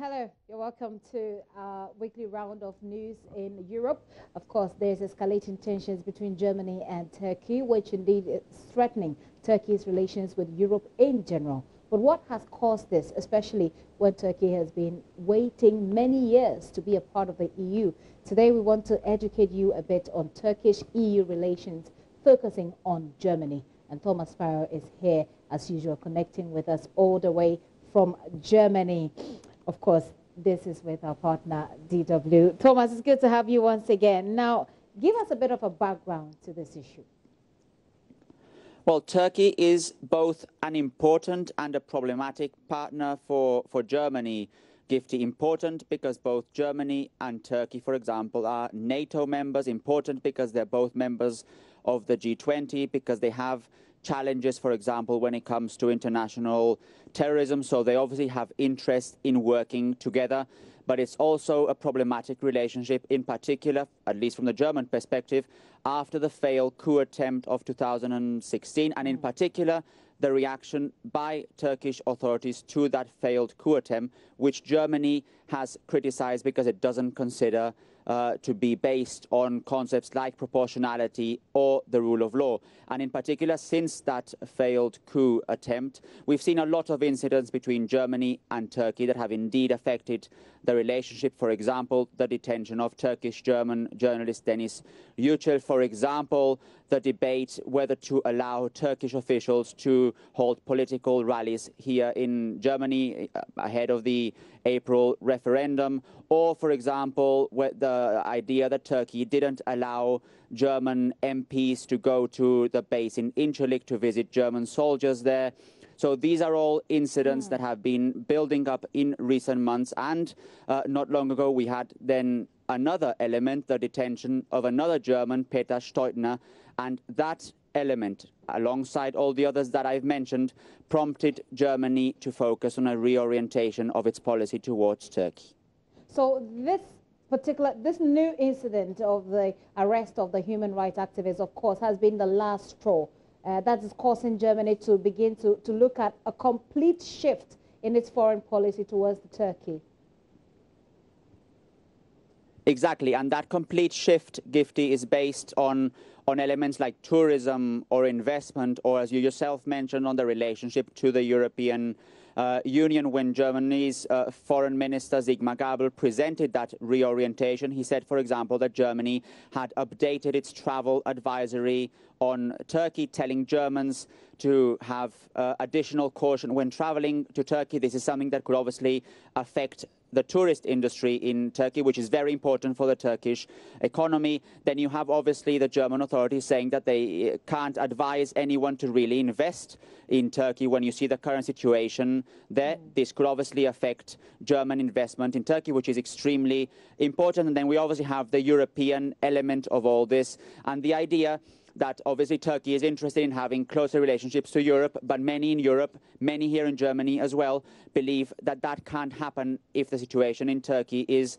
Hello, you're welcome to our weekly round of news in Europe. Of course, there's escalating tensions between Germany and Turkey, which indeed is threatening Turkey's relations with Europe in general. But what has caused this, especially when Turkey has been waiting many years to be a part of the EU? Today, we want to educate you a bit on Turkish-EU relations, focusing on Germany. And Thomas Farrow is here, as usual, connecting with us all the way from Germany. Of course, this is with our partner, DW. Thomas, it's good to have you once again. Now, give us a bit of a background to this issue. Well, Turkey is both an important and a problematic partner for Germany. Gifty, important because both Germany and Turkey, for example, are NATO members. Important because they're both members of the G20, because they have challenges, for example, when it comes to international terrorism. So they obviously have interest in working together. But it's also a problematic relationship, in particular, at least from the German perspective, after the failed coup attempt of 2016, and in particular, the reaction by Turkish authorities to that failed coup attempt, which Germany has criticized because it doesn't consider to be based on concepts like proportionality or the rule of law. And in particular, since that failed coup attempt, we've seen a lot of incidents between Germany and Turkey that have indeed affected the relationship. For example, the detention of Turkish-German journalist Deniz Yücel. For example, the debate whether to allow Turkish officials to hold political rallies here in Germany ahead of the April referendum, or, for example, the idea that Turkey didn't allow German MPs to go to the base in Incirlik to visit German soldiers there. So these are all incidents that have been building up in recent months. And not long ago, we had then another element, the detention of another German, Peter Steutner. And that element, alongside all the others that I've mentioned, prompted Germany to focus on a reorientation of its policy towards Turkey. So this new incident of the arrest of the human rights activist, of course, has been the last straw. That is causing Germany to begin to look at a complete shift in its foreign policy towards Turkey. Exactly, and that complete shift, Gifty, is based on elements like tourism or investment, or as you yourself mentioned, on the relationship to the European Union. When Germany's foreign minister Sigmar Gabriel presented that reorientation, he said, for example, that Germany had updated its travel advisory on Turkey, telling Germans to have additional caution when traveling to Turkey. This is something that could obviously affect the tourist industry in Turkey, which is very important for the Turkish economy. Then you have obviously the German authorities saying that they can't advise anyone to really invest in Turkey. When you see the current situation there, this could obviously affect German investment in Turkey, which is extremely important. And then we obviously have the European element of all this, and the idea that obviously Turkey is interested in having closer relationships to Europe, but many in Europe, many here in Germany as well, believe that that can't happen if the situation in Turkey is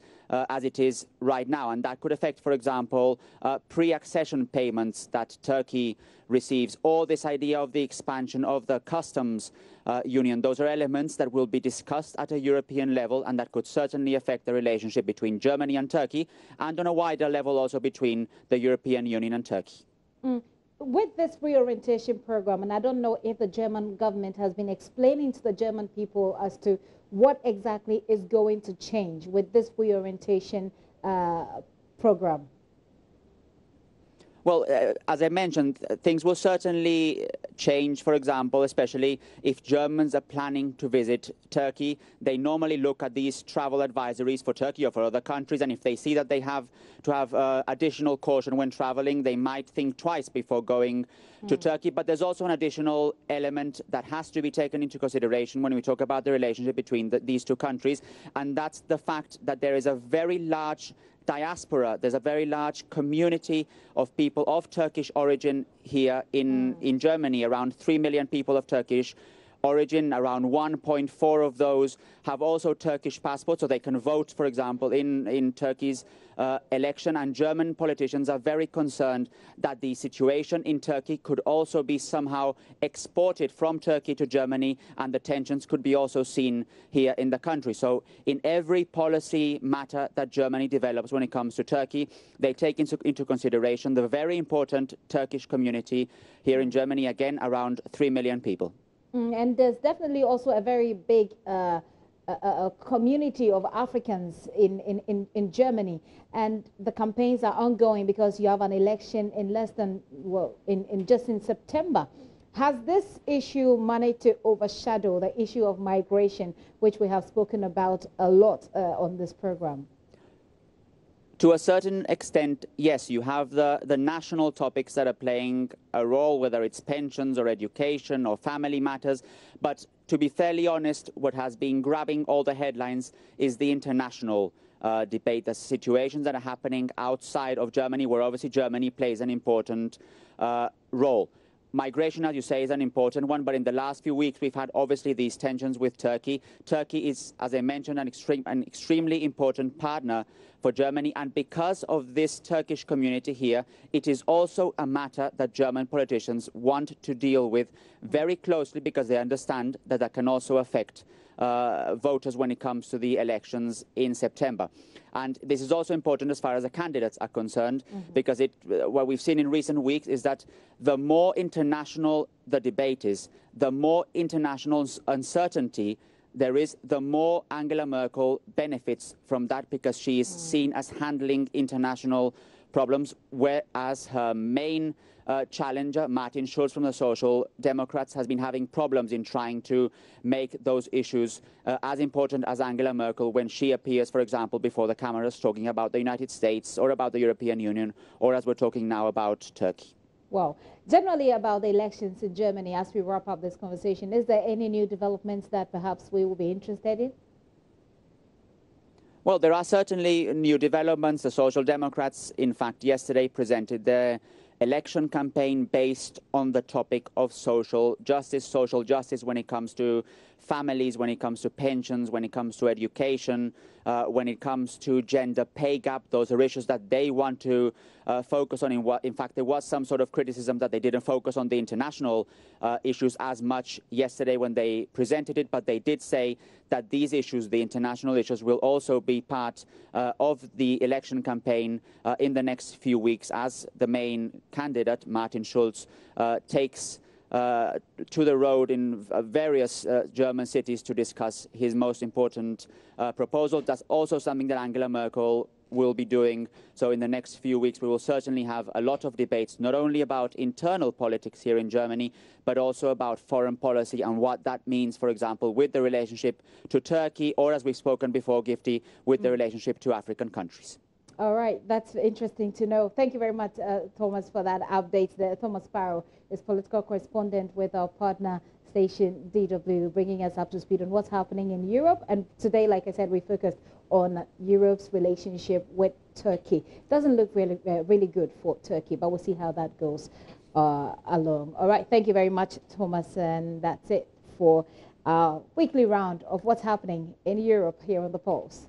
as it is right now. And that could affect, for example, pre-accession payments that Turkey receives, or this idea of the expansion of the customs union. Those are elements that will be discussed at a European level, and that could certainly affect the relationship between Germany and Turkey, and on a wider level also between the European Union and Turkey. With this reorientation program, and I don't know if the German government has been explaining to the German people as to what exactly is going to change with this reorientation program. Well, as I mentioned, things will certainly change, for example, especially if Germans are planning to visit Turkey. They normally look at these travel advisories for Turkey or for other countries, and if they see that they have to have additional caution when traveling, they might think twice before going to Turkey. But there's also an additional element that has to be taken into consideration when we talk about the relationship between these two countries, and that's the fact that there is a very large diaspora. There's a very large community of people of Turkish origin here in Germany, around 3 million people of Turkish origin. Around 1.4 of those have also Turkish passports, so they can vote, for example, in Turkey's election. And German politicians are very concerned that the situation in Turkey could also be somehow exported from Turkey to Germany, and the tensions could be also seen here in the country. So in every policy matter that Germany develops when it comes to Turkey, they take into consideration the very important Turkish community here in Germany, again, around 3 million people. And there's definitely also a very big a community of Africans in Germany, and the campaigns are ongoing because you have an election in less than, well, just in September. Has this issue managed to overshadow the issue of migration, which we have spoken about a lot on this program? To a certain extent, yes. You have the national topics that are playing a role, whether it's pensions or education or family matters. But to be fairly honest, what has been grabbing all the headlines is the international debate, the situations that are happening outside of Germany, where obviously Germany plays an important role. Migration, as you say, is an important one, but in the last few weeks we've had obviously these tensions with Turkey. Turkey is, as I mentioned, an extremely important partner for Germany, and because of this Turkish community here, it is also a matter that German politicians want to deal with very closely, because they understand that that can also affect voters when it comes to the elections in September. And this is also important as far as the candidates are concerned, because what we've seen in recent weeks is that the more international the debate is, the more international uncertainty there is, the more Angela Merkel benefits from that, because she is seen as handling international problems, whereas her main challenger, Martin Schulz from the Social Democrats, has been having problems in trying to make those issues as important as Angela Merkel when she appears, for example, before the cameras talking about the United States or about the European Union, or as we're talking now about Turkey. Well, generally about the elections in Germany, as we wrap up this conversation, is there any new developments that perhaps we will be interested in? Well, there are certainly new developments. The Social Democrats, in fact, yesterday presented their election campaign based on the topic of social justice when it comes to families, when it comes to pensions, when it comes to education, when it comes to gender pay gap. Those are issues that they want to focus on. In fact, there was some sort of criticism that they didn't focus on the international issues as much yesterday when they presented it, but they did say that these issues, the international issues, will also be part of the election campaign in the next few weeks, as the main candidate, Martin Schulz, takes to the road in various German cities to discuss his most important proposal. That's also something that Angela Merkel will be doing. So in the next few weeks we will certainly have a lot of debates, not only about internal politics here in Germany, but also about foreign policy and what that means, for example, with the relationship to Turkey, or, as we've spoken before, Gifty, with the relationship to African countries. All right, that's interesting to know. Thank you very much, Thomas, for that update there. Thomas Sparrow is political correspondent with our partner station DW, bringing us up to speed on what's happening in Europe. And today, like I said, we focused on Europe's relationship with Turkey. Doesn't look really good for Turkey, but we'll see how that goes along. All right, thank you very much, Thomas, and that's it for our weekly round of what's happening in Europe here on The Pulse.